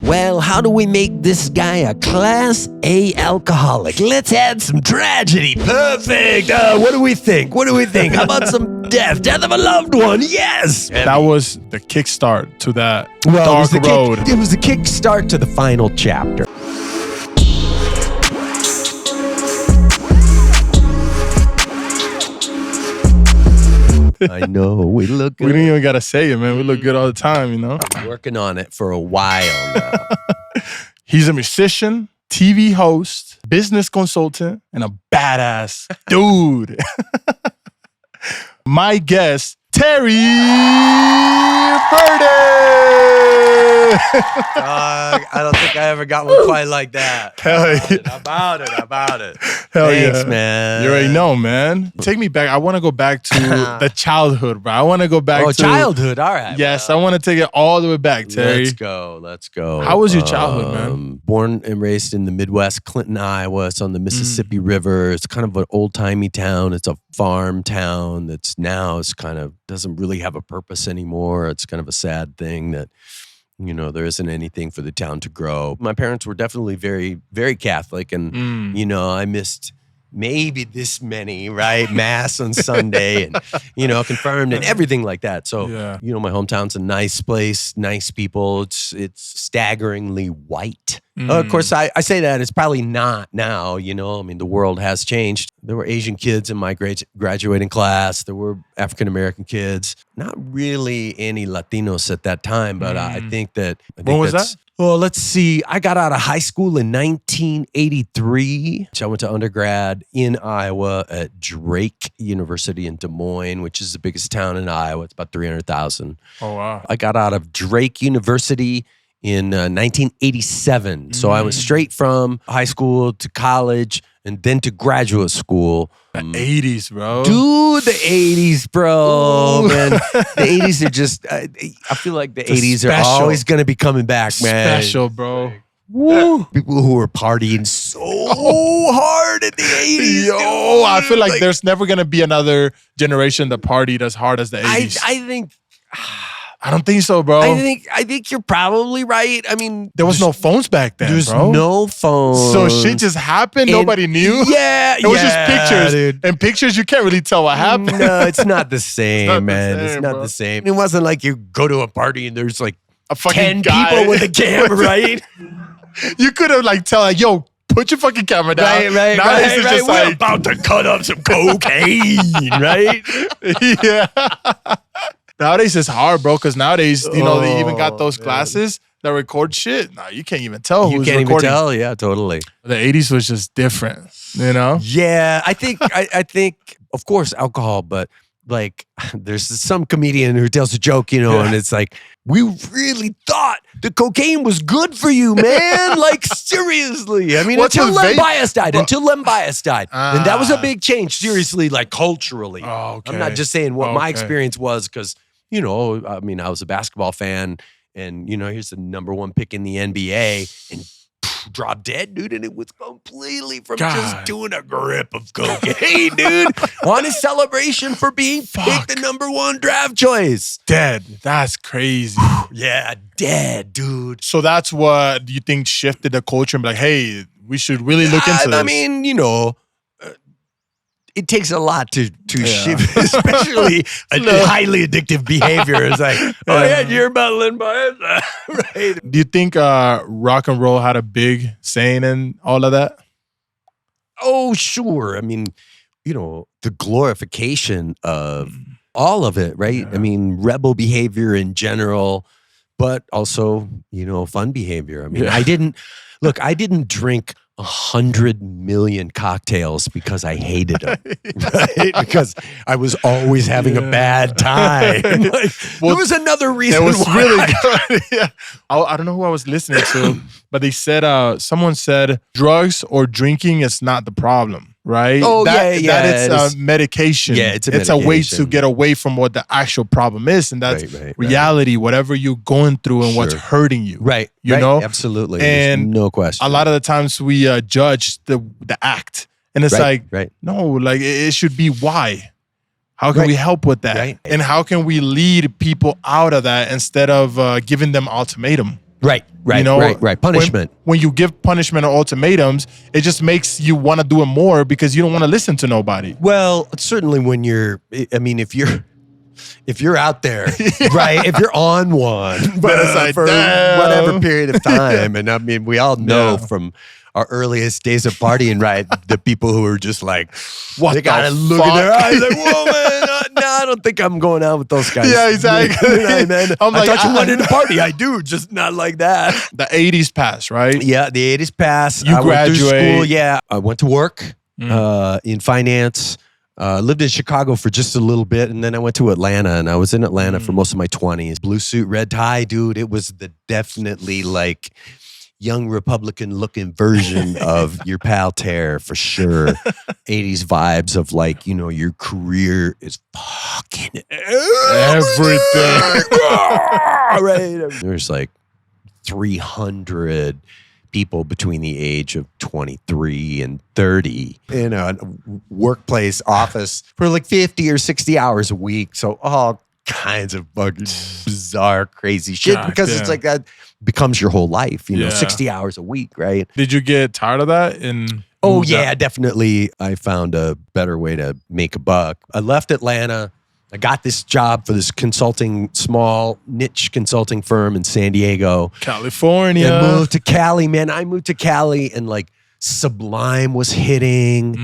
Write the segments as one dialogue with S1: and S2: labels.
S1: Well, how do we make this guy a Class A alcoholic? Let's add some tragedy. Perfect. What do we think? How about some death? Death of a loved one. Yes.
S2: That was the kickstart to that
S1: Well,
S2: dark road.
S1: It was the kickstart to the final chapter. I know. We look good.
S2: We didn't even got to say it, man. We look good all the time, you know?
S1: I'm working on it for a while now.
S2: He's a musician, TV host, business consultant, and a badass dude. My guest, Terry Burden.
S1: I don't think I ever got one quite like that.
S2: Hell yeah.
S1: About it.
S2: Hell
S1: Thanks,
S2: yeah.
S1: man.
S2: You already know, man. Take me back. I want to go back to the childhood, bro. I want to go back to
S1: childhood. All right.
S2: Yes, I want to take it all the way back, Terry.
S1: Let's go.
S2: How was your childhood, man?
S1: Born and raised in the Midwest, Clinton, Iowa. It's on the Mississippi River. It's kind of an old-timey town. It's a farm town that's now kind of doesn't really have a purpose anymore. It's kind of a sad thing that, you know, there isn't anything for the town to grow. My parents were definitely very, very Catholic. And, you know, I missed maybe this many, right? Mass on Sunday and, you know, confirmed and everything like that. So, you know, my hometown's a nice place, nice people. It's staggeringly white. Of course, I say that it's probably not now, you know. I mean, the world has changed. There were Asian kids in my graduating class. There were African-American kids. Not really any Latinos at that time, but I think that...
S2: When was that?
S1: Well, let's see. I got out of high school in 1983. I went to undergrad in Iowa at Drake University in Des Moines, which is the biggest town in Iowa. It's about 300,000.
S2: Oh, wow.
S1: I got out of Drake University in 1987. So I went straight from high schoul to college and then to graduate school.
S2: The 80s, bro.
S1: Dude, the 80s, bro. Man, the 80s are just, I feel like the 80s are always going to be coming back, man.
S2: Special, bro.
S1: Woo. People who were partying so hard in the 80s.
S2: Yo,
S1: dude.
S2: I feel like there's never going to be another generation that partied as hard as the 80s.
S1: I think...
S2: I don't think so, bro.
S1: I think you're probably right. I mean,
S2: there was no phones back then,
S1: there's
S2: bro.
S1: no phones.
S2: So shit just happened. Nobody knew.
S1: Yeah,
S2: it was just pictures,
S1: dude.
S2: And pictures you can't really tell what happened.
S1: No, it's not the same, man. It's not
S2: bro.
S1: the same. It wasn't like you go to a party and there's like
S2: A fucking
S1: 10
S2: guy
S1: people with a camera, right?
S2: You could have like tell like, yo, put your fucking camera down.
S1: Right.
S2: Nowadays it's just
S1: We're
S2: like
S1: about to cut up some cocaine, right?
S2: yeah. Nowadays it's hard, bro, because nowadays, you know, they even got those glasses that record shit. No, you can't even tell who's recording.
S1: You can't even tell. Yeah, totally.
S2: The 80s was just different, you know?
S1: Yeah, I think, of course, alcohol, but like there's some comedian who tells a joke, you know, and it's like, we really thought the cocaine was good for you, man. Like, seriously. I mean, until Len Bias died. And that was a big change, seriously, like culturally.
S2: Oh, okay.
S1: I'm not just saying what my experience was because, you know, I mean, I was a basketball fan and, you know, here's the #1 pick in the NBA and dropped dead, dude, and it was completely from just doing a grip of cocaine, dude, on his celebration for being picked the #1 draft choice.
S2: Dead. That's crazy.
S1: Yeah, dead, dude.
S2: So that's what you think shifted the culture and be like, hey, we should really look into this.
S1: I mean, you know, it takes a lot to shift, especially a highly addictive behavior. It's like, oh yeah, you're about Len Bias, right?
S2: Do you think rock and roll had a big saying in all of that?
S1: Oh, sure. I mean, you know, the glorification of all of it, right?
S2: Yeah.
S1: I mean, rebel behavior in general, but also, you know, fun behavior. I mean, I didn't drink 100 million cocktails because I hated them, right? Because I was always having a bad time. Like, there was another reason.
S2: It was
S1: why.
S2: really good. Yeah. I don't know who I was listening to, but they said, someone said, drugs or drinking is not the problem, right?
S1: Oh,
S2: that it's medication.
S1: Yeah, it's a
S2: a way to
S1: medication.
S2: get away from what the actual problem is, and that's
S1: Right.
S2: reality, whatever you're going through and what's hurting you.
S1: Right.
S2: You know?
S1: Absolutely.
S2: And
S1: there's no question.
S2: A lot of the times we judge the act, and it's no, like it should be why. How can we help with that?
S1: Right.
S2: And how can we lead people out of that instead of giving them ultimatum?
S1: Right. Punishment.
S2: When you give punishment or ultimatums, it just makes you want to do it more because you don't want to listen to nobody.
S1: Well, certainly when if you're out there, right? If you're on one for whatever period of time, and I mean, we all know from our earliest days of partying, right? The people who are just like, they gotta look in their eyes like, whoa, man, no, I don't think I'm going out with those guys.
S2: Yeah, exactly.
S1: You know, man. I thought you wanted to party. I do, just not like that.
S2: The 80s pass, right?
S1: Yeah, the 80s pass.
S2: You graduate.
S1: Went through school. Yeah, I went to work in finance. Lived in Chicago for just a little bit, and then I went to Atlanta, and I was in Atlanta for most of my 20s. Blue suit, red tie, dude. It was the definitely like young Republican looking version of your pal Tear for sure. 80s vibes of like, you know, your career is fucking
S2: everything.
S1: Right. There's like 300 people between the age of 23 and 30 in a workplace office for like 50 or 60 hours a week. So all kinds of fucking bizarre, crazy shit because it's like that becomes your whole life, you know, 60 hours a week, right?
S2: Did you get tired of that?
S1: Oh, yeah, definitely. I found a better way to make a buck. I left Atlanta. I got this job for this small niche consulting firm in San Diego,
S2: California.
S1: And moved to Cali, man. I moved to Cali and like Sublime was hitting.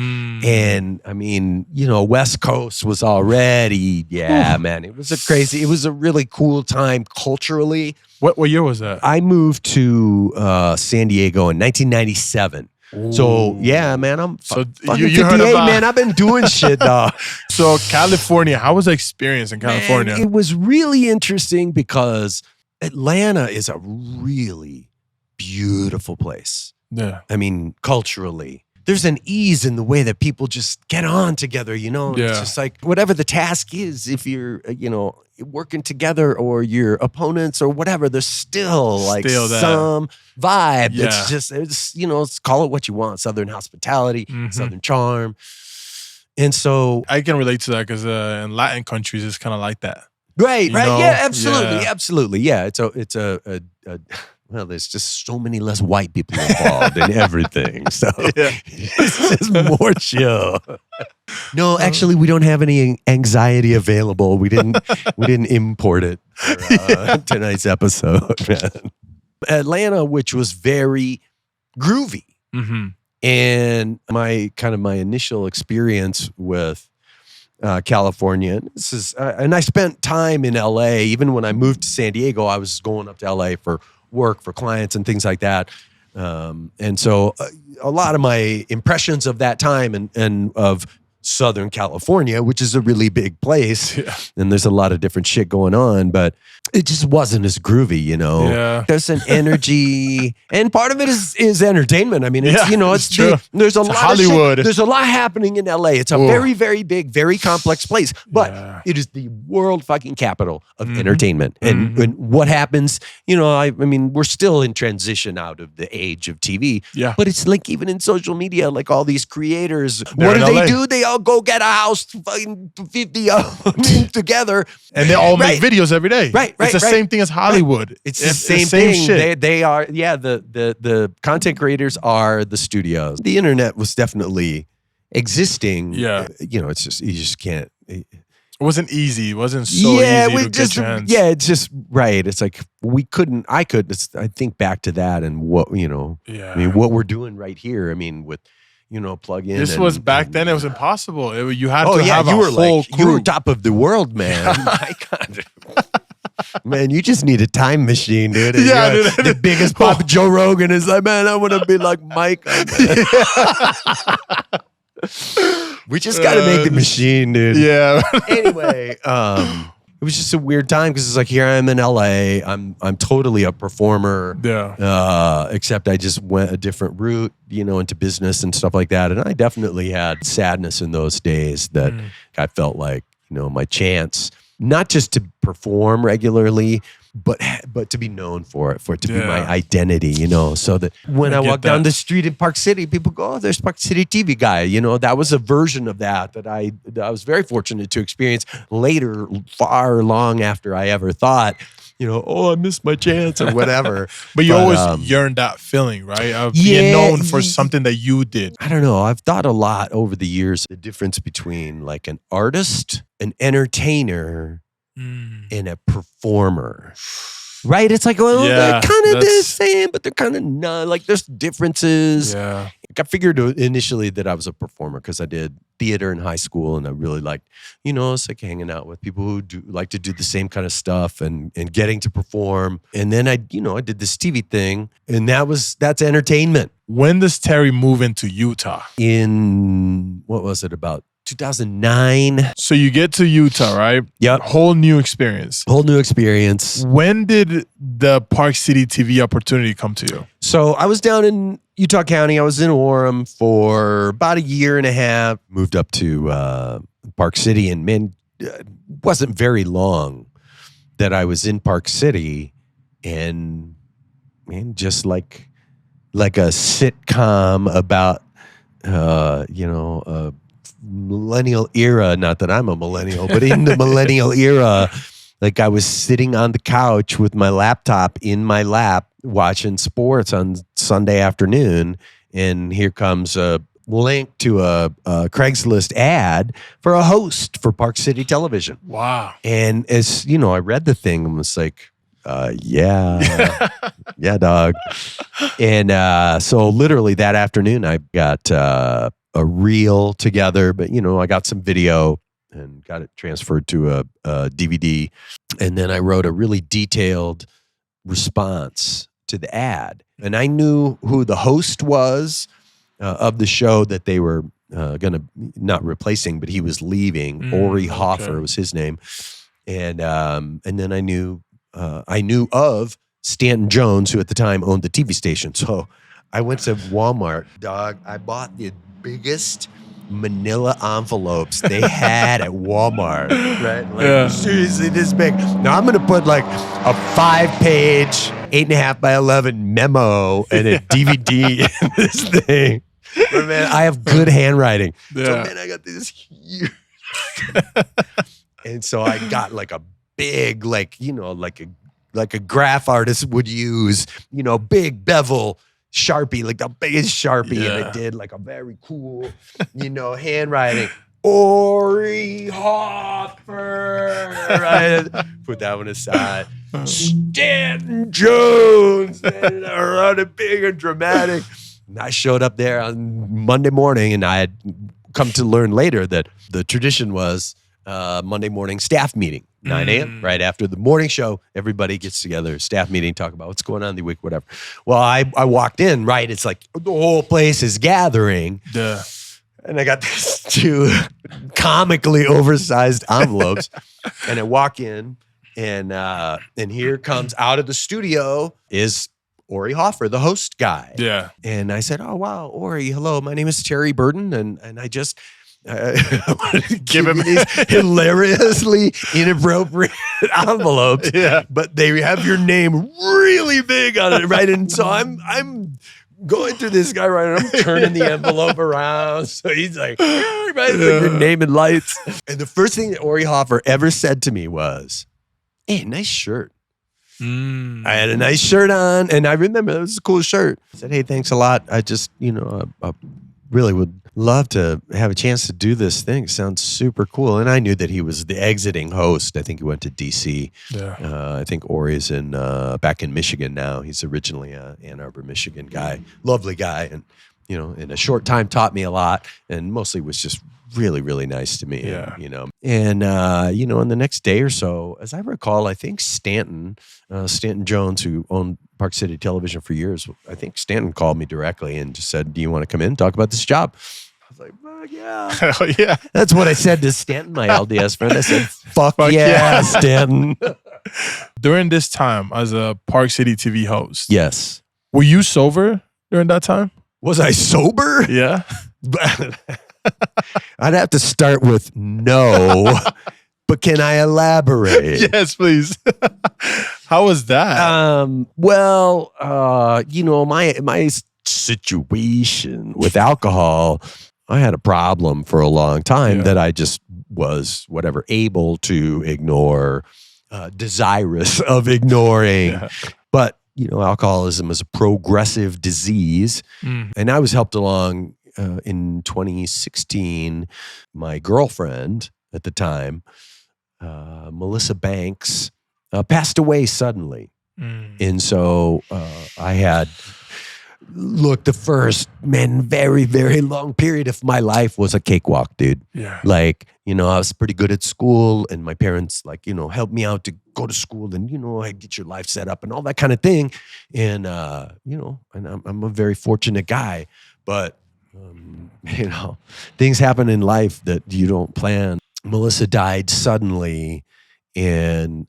S1: And I mean, you know, West Coast was already, man. It was a really cool time culturally.
S2: What year was that?
S1: I moved to San Diego in 1997. So yeah, man, I'm fucking 58, man. I've been doing shit, dog.
S2: So California, how was the experience in California?
S1: Man, it was really interesting because Atlanta is a really beautiful place.
S2: Yeah,
S1: I mean, culturally, there's an ease in the way that people just get on together. You know, it's just like whatever the task is. If you're, you know, working together or your opponents or whatever, there's still like some vibe. That's just, it's, you know, call it what you want. Southern hospitality, Southern charm. And so
S2: I can relate to that because in Latin countries, it's kind of like that.
S1: Right.
S2: You
S1: Right.
S2: know?
S1: Yeah, absolutely. Absolutely. Yeah. It's a well, there's just so many less white people involved in everything. So it's just more chill. No, actually, we don't have any anxiety available. We didn't import it for tonight's episode. Man. Atlanta, which was very groovy. And my initial experience with California, and I spent time in LA. Even when I moved to San Diego, I was going up to LA for work, for clients and things like that. And so a lot of my impressions of that time and of Southern California, which is a really big place, and there's a lot of different shit going on, but it just wasn't as groovy, you know.
S2: Yeah.
S1: There's an energy, and part of it is entertainment. I mean, it's you know, it's
S2: true.
S1: There's a
S2: it's
S1: lot
S2: Hollywood.
S1: of shit. There's a lot happening in LA. It's a very, very big, very complex place, but it is the world fucking capital of entertainment. And what happens, you know, I mean, we're still in transition out of the age of TV, but it's like even in social media, like all these creators, what do? They all go get a house, fucking 50 of them together.
S2: And they all make videos every day.
S1: Right.
S2: It's the same thing as Hollywood.
S1: It's the same thing. Shit. They are, the content creators are the studios. The internet was definitely existing.
S2: Yeah.
S1: You know, it's just, you just can't.
S2: It wasn't easy. It wasn't so easy to get your hands.
S1: Yeah, it's just, right. It's like, I think back to that and what, you know, I mean, what we're doing right here. I mean, with, you know, plug in.
S2: This was back then. It was impossible. You had to have
S1: you
S2: a whole crew.
S1: You were top of the world, man. My God. Man, you just need a time machine, dude. Dude. The biggest pop, Joe Rogan is like, man, I want to be like Maikon. We just got to make the machine, dude.
S2: Yeah.
S1: Anyway, it was just a weird time because it's like, here I am in LA. I'm totally a performer.
S2: Yeah.
S1: Except I just went a different route, you know, into business and stuff like that. And I definitely had sadness in those days that I felt like, you know, my chance, not just to perform regularly, but to be known for it to be my identity, you know, so that when I walk down the street in Park City, people go, oh, there's Park City TV guy. You know, that was a version of that I was very fortunate to experience later, far long after I ever thought oh, I missed my chance or whatever.
S2: But you always yearned that feeling, right? Of being known for something that you did.
S1: I don't know. I've thought a lot over the years, the difference between like an artist, an entertainer, and a performer. Right? It's like, well, they're kind of the same, but they're kind of not. Like, there's differences.
S2: Yeah.
S1: I figured initially that I was a performer because I did theater in high school, and I really liked, it's like hanging out with people who like to do the same kind of stuff and getting to perform. And then I did this TV thing, and that's entertainment.
S2: When does Terry move into Utah?
S1: In, what was it, about 2009.
S2: So you get to Utah, right?
S1: Yep.
S2: Whole new experience.
S1: When
S2: did the Park City TV opportunity come to you?
S1: So I was down in Utah County. I was in Orem for about a year and a half. Moved up to Park City, and man, it wasn't very long that I was in Park City, and man, just like a sitcom about millennial era, not that I'm a millennial, but in the millennial era, like I was sitting on the couch with my laptop in my lap watching sports on Sunday afternoon, and here comes a link to a Craigslist ad for a host for Park City Television.
S2: Wow.
S1: And as I read the thing and was like, yeah, dog. And so literally that afternoon I got a reel together, but I got some video and got it transferred to a DVD. And then I wrote a really detailed response to the ad. And I knew who the host was of the show that they were going to, not replacing, but he was leaving. Ori Hoffer was his name. And then I knew of Stanton Jones, who at the time owned the TV station. So I went to Walmart, dog. I bought the biggest manila envelopes they had at Walmart, right? Like, seriously, this big. Now I'm going to put like a 5-page, 8.5 by 11 memo and a DVD in this thing. But man, I have good handwriting. Yeah. So man, I got this huge. And so I got like a big, like a graph artist would use, big bevel Sharpie, like the biggest Sharpie, and it did like a very cool, handwriting. Ori Hoffer, right? Put that one aside. Stanton Jones, and I wrote it big and dramatic. And I showed up there on Monday morning, and I had come to learn later that the tradition was Monday morning staff meeting. 9 a.m., right after the morning show, everybody gets together, staff meeting, talk about what's going on in the week, whatever. Well, I walked in, right? It's like the whole place is gathering.
S2: Duh.
S1: And I got these 2 comically oversized envelopes. And I walk in, and here comes out of the studio is Ori Hoffer, the host guy.
S2: Yeah.
S1: And I said, oh, wow, Ori, hello, my name is Terry Burden, and I just... give him these hilariously inappropriate envelopes, but they have your name really big on it, right? And so I'm going through this guy, right? And I'm turning the envelope around, so he's like, right, like your name in lights. And the first thing that Ori Hoffer ever said to me was, "Hey, nice shirt." I had a nice shirt on, and I remember it was a cool shirt. I said, "Hey, thanks a lot. I just, I really would love to have a chance to do this thing. It sounds super cool." And I knew that he was the exiting host. I think he went to DC. I think Ori's back in Michigan now. He's originally a Ann Arbor, Michigan guy. Lovely guy. And, in a short time taught me a lot, and mostly was just really, really nice to me. And the next day or so, as I recall, I think Stanton Jones, who owned Park City Television for years, I think Stanton called me directly and just said, "Do you want to come in and talk about this job?" I was like, "Fuck yeah."
S2: Hell yeah.
S1: That's what I said to Stanton, my LDS friend. I said, fuck yeah, Stanton.
S2: During this time as a Park City TV host.
S1: Yes.
S2: Were you sober during that time?
S1: Was I sober?
S2: Yeah.
S1: I'd have to start with no, but can I elaborate?
S2: Yes, please. How was that?
S1: My situation with alcohol, I had a problem for a long time that I just was able to ignore desirous of ignoring.
S2: Yeah.
S1: But, alcoholism is a progressive disease. And I was helped along in 2016. My girlfriend at the time, Melissa Banks, passed away suddenly. And so I had, the first, very, very long period of my life was a cakewalk, dude.
S2: Yeah.
S1: Like, I was pretty good at school, and my parents, helped me out to go to school, and, I get your life set up and all that kind of thing. And, and I'm a very fortunate guy, but, things happen in life that you don't plan. Melissa died suddenly, and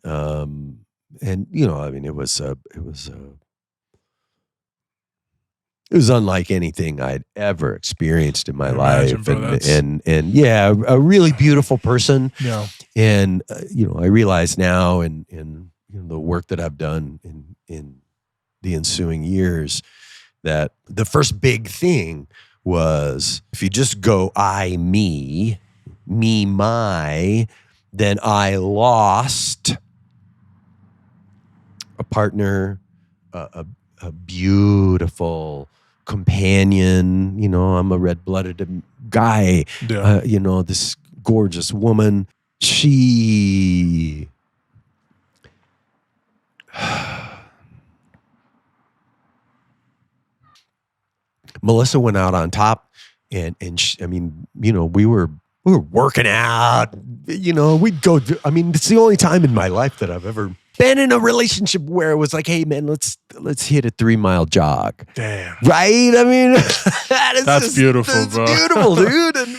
S1: it was unlike anything I'd ever experienced in my life.
S2: Bro,
S1: and yeah, a really beautiful person.
S2: Yeah.
S1: And, I realize now in the work that I've done in the ensuing years that the first big thing was if you just go I, me, my, then I lost a partner, a beautiful companion. I'm a red-blooded guy.
S2: Yeah.
S1: This gorgeous woman. She Melissa went out on top, and she, we were working out. We'd go. It's the only time in my life that I've ever been in a relationship where it was like, hey man, let's hit a 3-mile jog.
S2: Damn.
S1: Right?
S2: That's beautiful, bro.
S1: Beautiful, dude. And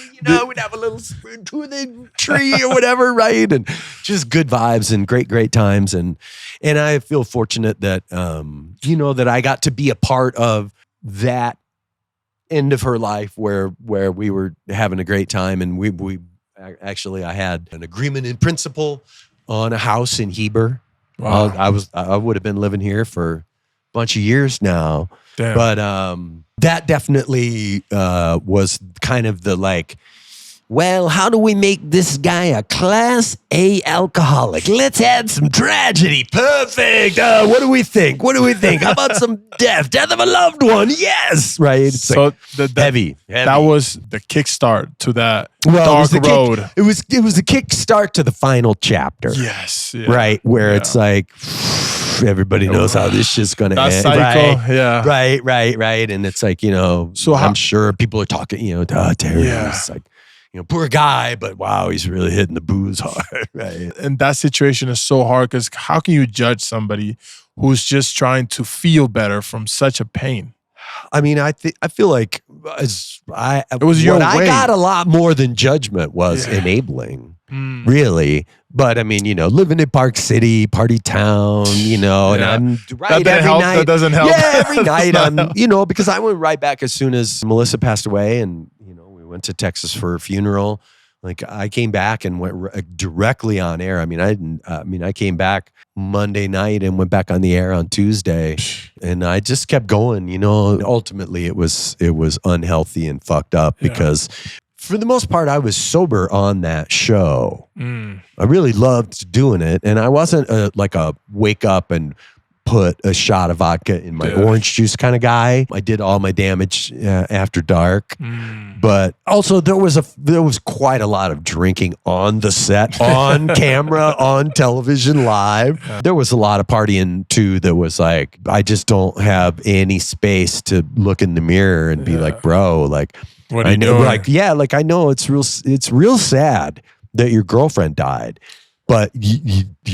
S1: we'd have a little spoon to the tree or whatever, right? And just good vibes and great times. And I feel fortunate that that I got to be a part of that end of her life where we were having a great time. And I had an agreement in principle on a house in Heber.
S2: Wow.
S1: I would have been living here for a bunch of years now.
S2: Damn.
S1: But that definitely was kind of the well, how do we make this guy a Class A alcoholic? Let's add some tragedy. Perfect. What do we think? How about some death of a loved one? Yes. Right. It's
S2: so
S1: heavy.
S2: That was the kickstart to that dark road.
S1: It was the kickstart to the final chapter.
S2: Yes. Yeah.
S1: Right. Where it's like, everybody knows how this shit's going to end.
S2: Cycle.
S1: Right?
S2: Yeah.
S1: Right. And it's like, so I'm sure people are talking, Terry.
S2: Yeah.
S1: It's like, poor guy, but wow, he's really hitting the booze hard. Right.
S2: And that situation is so hard because how can you judge somebody who's just trying to feel better from such a pain?
S1: I feel like I got a lot more than judgment was enabling, really. But living in Park City, party town, and I'm right
S2: that
S1: every night.
S2: That doesn't help.
S1: Yeah, every night I'm, because I went right back as soon as Melissa passed away, and we went to Texas for her funeral. Like I came back and went directly on air. I came back Monday night and went back on the air on Tuesday, and I just kept going. Ultimately it was unhealthy and fucked up because for the most part I was sober on that show. I really loved doing it, and I wasn't a wake up and put a shot of vodka in my orange juice kind of guy. I did all my damage after dark, but also there was quite a lot of drinking on the set, on camera, on television, live. There was a lot of partying too. That was like, I just don't have any space to look in the mirror and be like, bro, like,
S2: what are you doing?
S1: I know it's real sad that your girlfriend died. But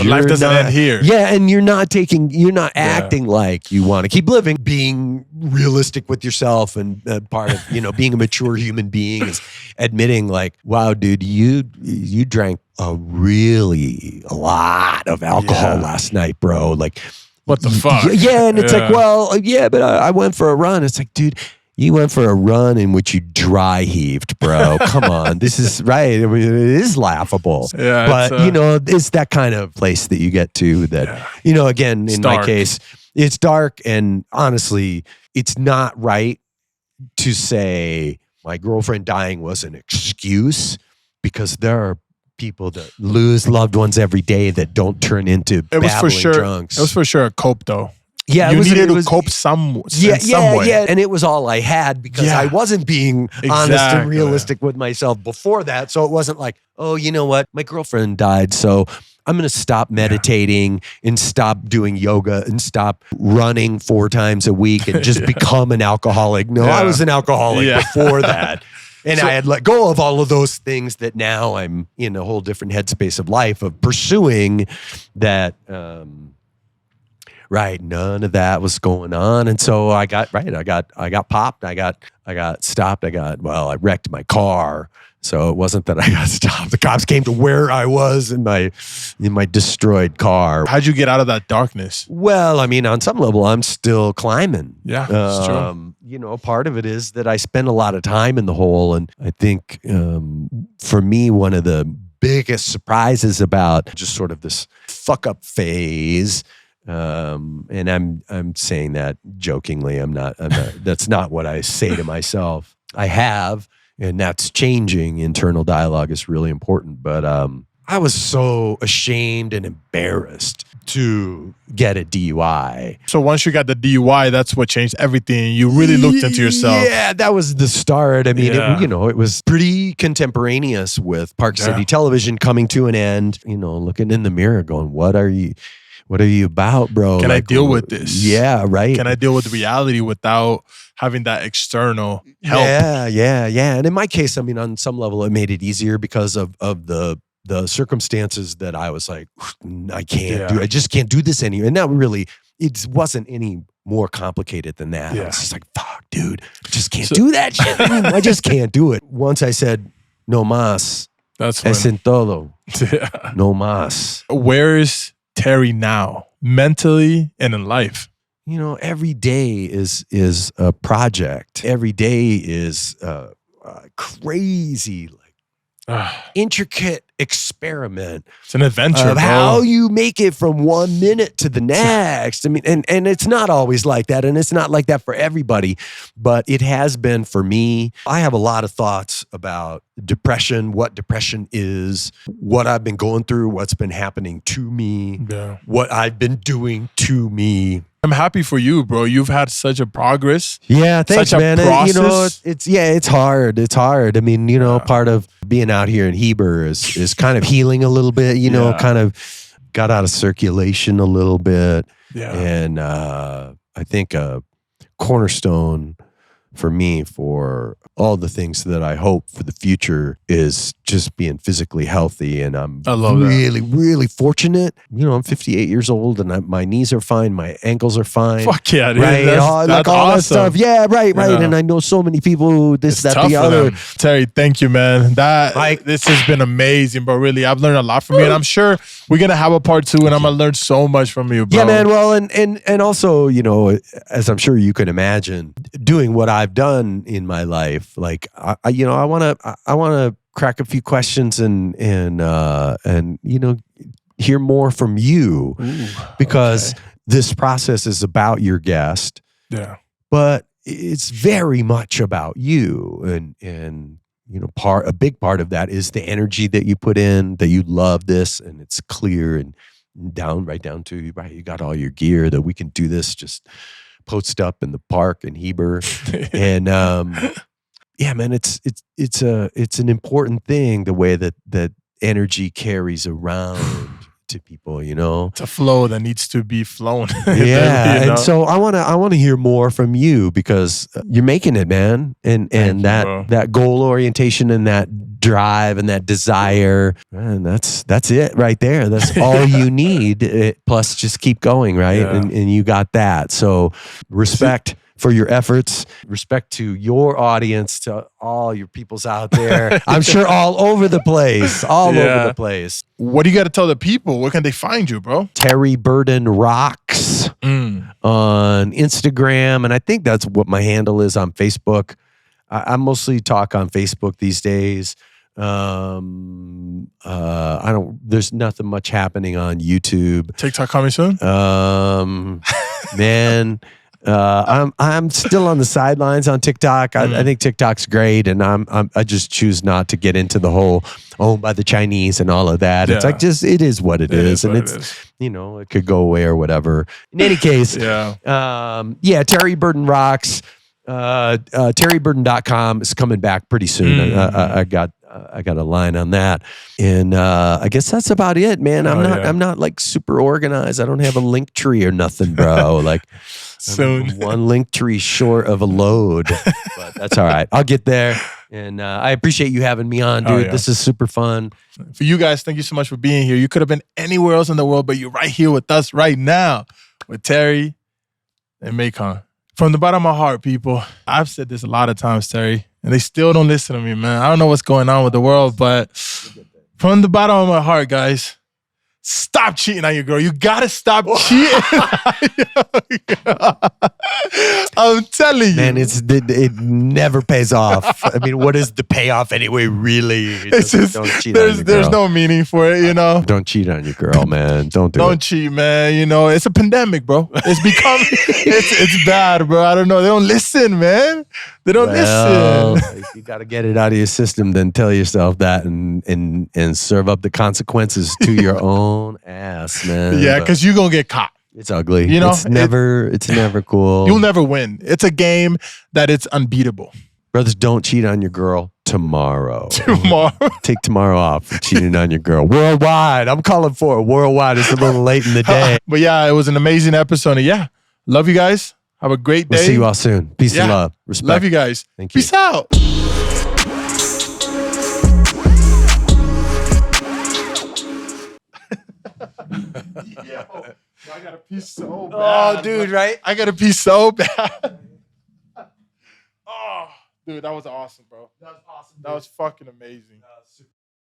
S2: life doesn't end here.
S1: Yeah, and you're not acting like you want to keep living. Being realistic with yourself, and part of being a mature human being is admitting like, wow, dude, you drank a lot of alcohol last night, bro. Like,
S2: what the fuck?
S1: Yeah, and it's like, well, yeah, but I went for a run. It's like, dude, you went for a run in which you dry heaved, bro. Come on. This is right. It is laughable.
S2: Yeah,
S1: but, it's that kind of place that you get to that, again, in my case, it's dark. And honestly, it's not right to say my girlfriend dying was an excuse, because there are people that lose loved ones every day that don't turn into babbling drunks.
S2: It was for sure a cope, though.
S1: Yeah,
S2: you needed to cope some way.
S1: Yeah, and it was all I had because I wasn't being honest and realistic with myself before that. So it wasn't like, oh, you know what? My girlfriend died, so I'm going to stop meditating and stop doing yoga and stop running 4 times a week and just become an alcoholic. No, I was an alcoholic before that. And I had let go of all of those things that now I'm in a whole different headspace of life of pursuing that. Right, none of that was going on, and so I got popped. I got stopped. I wrecked my car. So it wasn't that I got stopped. The cops came to where I was in my destroyed car.
S2: How'd you get out of that darkness?
S1: Well, I mean, on some level, I'm still climbing.
S2: Yeah, that's true.
S1: You know, part of it is that I spend a lot of time in the hole, and I think for me, one of the biggest surprises about just sort of this fuck up phase. And I'm saying that jokingly. I'm not. That's not what I say to myself. I have, and that's changing. Internal dialogue is really important. But I was so ashamed and embarrassed to get a DUI.
S2: So once you got the DUI, that's what changed everything. You really looked into yourself.
S1: Yeah, that was the start. I mean, it was pretty contemporaneous with Park City Television coming to an end. You know, looking in the mirror, going, "What are you about, bro?
S2: Can I deal with this?
S1: Yeah, right.
S2: Can I deal with reality without having that external help?"
S1: Yeah. And in my case, I mean, on some level, it made it easier because of the circumstances that I was like, I just can't do this anymore. And now really, it wasn't any more complicated than that. I was just like, fuck, dude, I just can't do that shit. I just can't do it. Once I said, no más.
S2: That's when.
S1: Es en todo. No más.
S2: Where's Terry now, mentally and in life?
S1: You know, every day is a project. Every day is crazy, intricate experiment.
S2: It's an adventure
S1: of how you make it from 1 minute to the next. I mean, and it's not always like that, and it's not like that for everybody, but it has been for me. I have a lot of thoughts about depression, what depression is, what I've been going through, what's been happening to me, what I've been doing to me.
S2: I'm happy for you, bro. You've had such a progress.
S1: Yeah, thanks,
S2: such
S1: man.
S2: A process.
S1: It's hard. It's hard. I mean, part of being out here in Heber is kind of healing a little bit. Kind of got out of circulation a little bit. Yeah, and I think a cornerstone for me for all the things that I hope for the future is just being physically healthy. And I'm really fortunate. I'm 58 years old and my knees are fine. My ankles are fine.
S2: Awesome.
S1: That's all awesome. That stuff. Yeah, right. Yeah. And I know so many people who the other.
S2: Terry, thank you, man. This has been amazing, but really, I've learned a lot from you. And I'm sure we're going to have a part 2 and I'm going to learn so much from you, bro.
S1: Yeah, man. Well, and also, as I'm sure you can imagine, doing what I've done in my life, like I want to crack a few questions and hear more from you.
S2: Ooh,
S1: because this process is about your guest.
S2: Yeah.
S1: But it's very much about you, and a big part of that is the energy that you put in, that you love this, and it's clear and right down to you got all your gear that we can do this just post up in the park in Heber. And yeah, man, it's an important thing, the way that energy carries around to people,
S2: It's a flow that needs to be flown.
S1: Yeah, and so I want to hear more from you, because you're making it, man, and that goal orientation and that drive and that desire, man, that's it right there. That's all you need. Plus, just keep going, right? Yeah. And you got that. So respect for your efforts, respect to your audience, to all your peoples out there. I'm sure all over the place, over the place.
S2: What do you got to tell the people? Where can they find you, bro?
S1: Terry Burden Rocks on Instagram. And I think that's what my handle is on Facebook. I mostly talk on Facebook these days. There's nothing much happening on YouTube.
S2: TikTok coming soon?
S1: Man, I'm still on the sidelines on TikTok. I think TikTok's great, and I just choose not to get into the whole owned by the Chinese and all of that. It's like it is what it is, and it's it could go away or whatever. In any case, Terry Burden rocks. TerryBurden.com is coming back pretty soon. I got a line on that, and I guess that's about it, man. I'm not like super organized. I don't have a link tree or nothing, bro. Like
S2: soon,
S1: I'm one link tree short of a load, but that's all right. I'll get there, and I appreciate you having me on, dude. This is super fun.
S2: For you guys, thank you so much for being here. You could have been anywhere else in the world, but you're right here with us right now with Terry and Maikon. From the bottom of my heart, people, I've said this a lot of times, Terry, and they still don't listen to me, man. I don't know what's going on with the world, but from the bottom of my heart, guys, stop cheating on your girl. You gotta stop cheating. I'm telling you,
S1: man. It never pays off. I mean, what is the payoff anyway? Really,
S2: it's just don't cheat on your girl. There's no meaning for it, you know.
S1: Don't cheat on your girl, man. Don't
S2: cheat, man. You know, it's a pandemic, bro. It's becoming it's bad, bro. I don't know. They don't listen, man. They don't listen.
S1: You got to get it out of your system. Then tell yourself that and serve up the consequences to your own ass, man.
S2: Yeah, because you're gonna get caught.
S1: It's ugly.
S2: You know,
S1: it's never cool.
S2: You'll never win. It's a game that it's unbeatable.
S1: Brothers, don't cheat on your girl tomorrow.
S2: Tomorrow.
S1: Take tomorrow off for cheating on your girl. Worldwide. I'm calling for it. Worldwide. It's a little late in the day.
S2: But yeah, it was an amazing episode. And love you guys. Have a great day.
S1: We'll see you all soon. Peace and love. Respect.
S2: Love you guys.
S1: Thank you.
S2: Peace out. Yo, I got a piece so bad.
S1: Oh, dude, right?
S2: I got a piece so bad. Oh, dude, that was awesome, bro. That was awesome. That was fucking amazing.